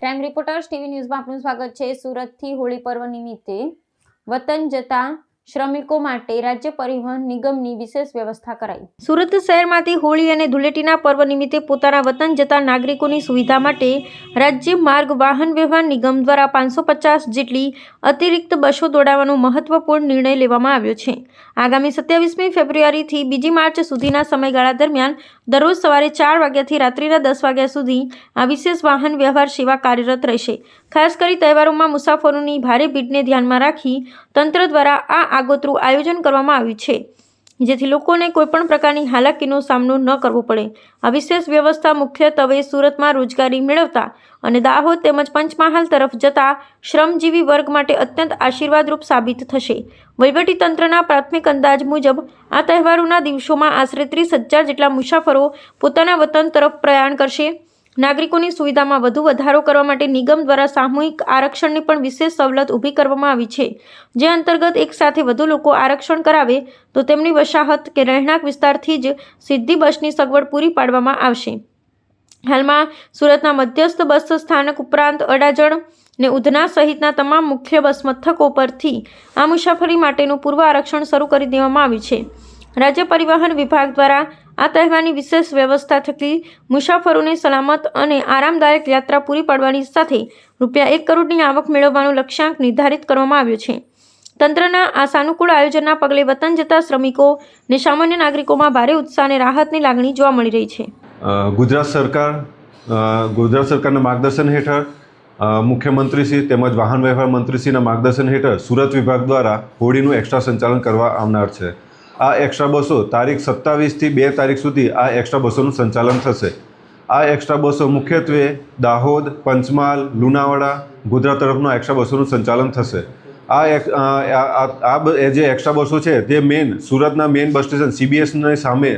Crime reporters TV ન્યૂઝમાં આપનું સ્વાગત છે। સુરતથી હોળી પર્વ નિમિત્તે વતન જતા શ્રમિકો માટે રાજ્ય પરિવહન નિગમની વિશેષ વ્યવસ્થા કરાઈ। સુરત શહેરમાંથી હોળી અને ધૂળેટીના પર્વ નિમિત્તે પોતાના વતન જતા નાગરિકોની સુવિધા માટે રાજ્ય માર્ગ વાહન વ્યવહાર નિગમ દ્વારા 550 જેટલી અતિરિક્ત બસો દોડાવવાનો મહત્વપૂર્ણ નિર્ણય લેવામાં આવ્યો છે। આગામી 27મી ફેબ્રુઆરીથી 2 માર્ચ સુધીના સમયગાળા દરમિયાન દરરોજ સવારે 4 વાગ્યાથી રાત્રિના 10 વાગ્યા સુધી આ વિશેષ વાહન વ્યવહાર સેવા કાર્યરત રહેશે। ખાસ કરી તહેવારોમાં મુસાફરોની ભારે ભીડને ધ્યાનમાં રાખી તંત્ર દ્વારા આ આગોતરું આયોજન કરવામાં આવ્યું છે, જેથી લોકોને કોઈપણ પ્રકારની હાલાકીનો સામનો ન કરવો પડે। આ વિશેષ વ્યવસ્થા મુખ્યત્વે સુરતમાં રોજગારી મેળવતા અને દાહોદ તેમજ પંચમહાલ તરફ જતા શ્રમજીવી વર્ગ માટે અત્યંત આશીર્વાદરૂપ સાબિત થશે। વહીવટીતંત્રના પ્રાથમિક અંદાજ મુજબ આ તહેવારોના દિવસોમાં આશરે 30,000 જેટલા મુસાફરો પોતાના વતન તરફ પ્રયાણ કરશે। નાગરિકોની સુવિધામાં વધુ વધારો કરવા માટે નિગમ દ્વારા સામૂહિક આરક્ષણની પણ વિશેષ સવલત ઊભી કરવામાં આવી છે, જે અંતર્ગત એક સાથે વધુ લોકો આરક્ષણ કરાવે તો તેમની વસાહત કે રહેણાંક વિસ્તારથી જ સીધી બસની સગવડ પૂરી પાડવામાં આવશે। હાલમાં સુરતના મધ્યસ્થ બસ સ્થાનક ઉપરાંત અડાજણ ને ઉધના સહિતના તમામ મુખ્ય બસ મથકો પરથી આ મુસાફરી માટેનું પૂર્વ આરક્ષણ શરૂ કરી દેવામાં આવ્યું છે। રાજ્ય પરિવહન વિભાગ દ્વારા આ તહેવારની વિશેષ વ્યવસ્થા થકી મુસાફરોને સલામત અને આરામદાયક યાત્રા પૂરી પાડવાની સાથે ₹1 કરોડની આવક મેળવવાનો લક્ષ્યાંક નિર્ધારિત કરવામાં આવ્યો છે। તંત્રના આ સાનુકૂળ આયોજનના પગલે વતન જતા શ્રમિકો અને સામાન્ય નાગરિકોમાં ભારે ઉત્સાહ અને રાહતની લાગણી જોવા મળી રહી છે। ગુજરાત સરકારના માર્ગદર્શન હેઠળ મુખ્યમંત્રીશ્રી તેમજ વાહન વ્યવહાર મંત્રીશ્રીના માર્ગદર્શન હેઠળ સુરત વિભાગ દ્વારા હોળીનું એક્સ્ટ્રા સંચાલન કરવા આવનાર છે। આ એક્સ્ટ્રા બસો તારીખ 27થી 2 તારીખ સુધી આ એક્સ્ટ્રા બસોનું સંચાલન થશે। આ એક્સ્ટ્રા બસો મુખ્યત્વે દાહોદ, પંચમહાલ, લુણાવાડા, ગોધરા તરફનો એક્સ્ટ્રા બસોનું સંચાલન થશે। જે એક્સ્ટ્રા બસો છે તે મેઇન સુરતના મેઇન બસ સ્ટેશન CBSની સામે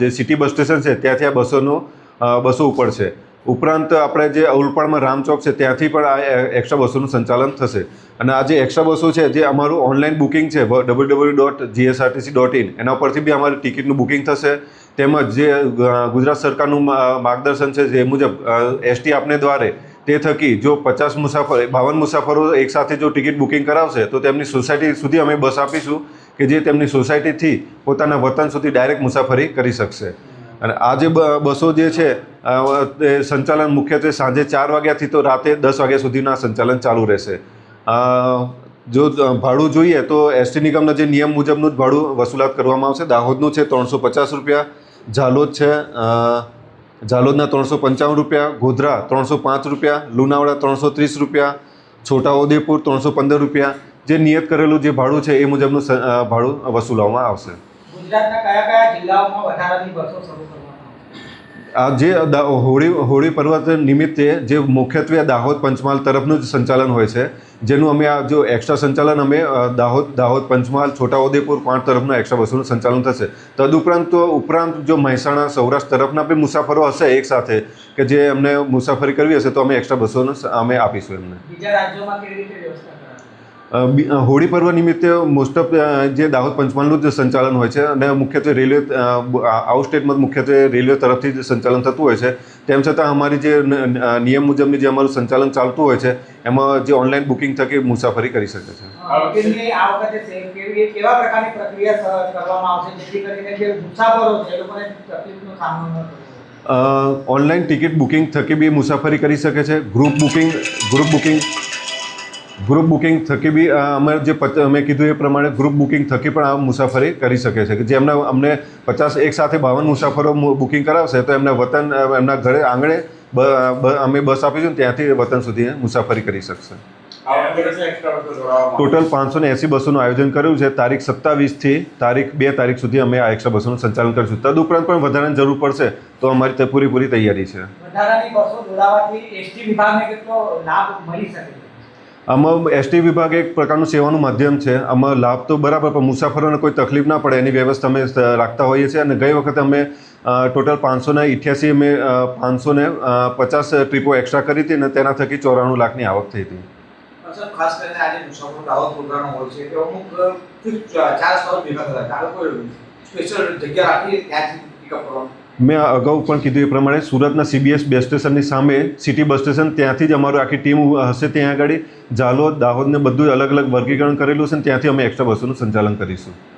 જે સિટી બસ સ્ટેશન છે ત્યાંથી આ બસો ઉપડશે। ઉપરાંત આપણે જે ઉલપાડમાં રામચોક છે ત્યાંથી પણ આ એક્સ્ટ્રા બસોનું સંચાલન થશે। અને આ જે એક્સ્ટ્રા બસો છે જે અમારું ઓનલાઈન બુકિંગ છે www.gsrtc.in એના પરથી બી અમારી ટિકિટનું બુકિંગ થશે। તેમજ જે ગુજરાત સરકારનું માર્ગદર્શન છે જે મુજબ ST આપને દ્વારે તે થકી જો 52 મુસાફરો એકસાથે જો ટિકિટ બુકિંગ કરાવશે તો તેમની સોસાયટી સુધી અમે બસ આપીશું કે જે તેમની સોસાયટીથી પોતાના વતન સુધી ડાયરેક્ટ મુસાફરી કરી શકશે। અને આ જે બસો જે છે તે સંચાલન મુખ્યત્વે સાંજે 4 વાગ્યાથી તો રાતે 10 વાગ્યા સુધીના સંચાલન ચાલુ રહેશે। જો ભાડું જોઈએ તો ST નિગમના જે નિયમ મુજબનું જ ભાડું વસૂલાત કરવામાં આવશે। દાહોદનું છે ₹350, ઝાલોદના ₹355, ગોધરા ₹305, લુણાવાડા ₹330, છોટાઉદેપુર ₹315 જે નિયત કરેલું જે ભાડું છે એ મુજબનું ભાડું વસૂલવામાં આવશે। ગુજરાતના કયા જિલ્લાઓમાં વધારાની બસો શરૂ કરવામાં આવશે? આ જે હોળી પર્વ નિમિત્તે જે મુખ્યત્વે દાહોદ પંચમહાલ તરફનું જ સંચાલન હોય છે, જેનું અમે આ જો એક્સ્ટ્રા સંચાલન અમે દાહોદ પંચમહાલ છોટાઉદેપુર 5 તરફના એક્સ્ટ્રા બસોનું સંચાલન થશે। તદુપરાંત જો મહેસાણા સૌરાષ્ટ્ર તરફના બી મુસાફરો હશે એક સાથે કે જે અમને મુસાફરી કરવી હશે તો અમે એક્સ્ટ્રા બસોનું અમે આપીશું એમને। બીજા રાજ્યોમાં કેવી રીતે વ્યવસ્થા? હોળી પર્વ નિમિત્તે મોસ્ટ ઓફ જે દાહોદ પંચમહાલનું જ સંચાલન હોય છે અને મુખ્યત્વે રેલવે આઉટ સ્ટેટમાં મુખ્યત્વે રેલવે તરફથી જ સંચાલન થતું હોય છે। તેમ છતાં અમારી જે નિયમ મુજબની જે અમારું સંચાલન ચાલતું હોય છે એમાં જે ઓનલાઈન બુકિંગ થકી મુસાફરી કરી શકે છે। આ વખતે કેવા પ્રકારની પ્રક્રિયા કરવામાં આવશે જેથી કરીને જે મુસાફરો છે એ લોકોને તકલીફનો સામનો ન કરવો? ઓનલાઈન ટિકિટ બુકિંગ થકી બી મુસાફરી કરી શકે છે। ગ્રુપ બુકિંગ થકી બી અમે કીધું એ પ્રમાણે ગ્રુપ બુકિંગ થકી પણ આ મુસાફરી કરી શકે છે કે જે અમને 52 મુસાફરો બુકિંગ કરાવશે તો એમના વતન એમના ઘરે આંગણે અમે બસ આપીશું ત્યાંથી વતન સુધી મુસાફરી કરી શકશે। ટોટલ 580 બસોનું આયોજન કર્યું છે। તારીખ 27થી 2 તારીખ સુધી અમે આ એક્સ્ટ્રા બસોનું સંચાલન કરીશું। તદુપરાંત પણ વધારાની જરૂર પડશે તો અમારી પૂરી તૈયારી છે। વધારાની બસો દોડાવવાથી ST વિભાગને કેટલો લાભ મળી શકે છે? આમાં ST વિભાગ એક પ્રકારનું સેવાનું માધ્યમ છે। આમાં લાભ તો બરાબર પણ મુસાફરોને કોઈ તકલીફ ના પડે એની વ્યવસ્થા અમે રાખતા હોઈએ છીએ। અને ગઈ વખતે અમે ટોટલ 588 અમે 550 ટ્રીપો એક્સ્ટ્રા કરી હતી અને તેના થકી 94 લાખની આવક થઈ હતી। ખાસ કરીને આજે મુસાફરો દાહોદ ગોધરાનો હોય છે કે અમુક 4 સ્થળો ભેગા થતા કોઈ સ્પેશિયલ જગ્યા રાખી ત્યાંથી પિકઅપ કરવાનું? મેં અગાઉ પણ કીધું એ પ્રમાણે સુરતના CBS બસ સ્ટેશનની સામે સિટી બસ સ્ટેશન, ત્યાંથી જ અમારું આખી ટીમ હશે ત્યાં આગળ. ઝાલોદ, દાહોદને બધું અલગ અલગ વર્ગીકરણ કરેલું છે અને ત્યાંથી અમે એક્સ્ટ્રા બસોનું સંચાલન કરીશું.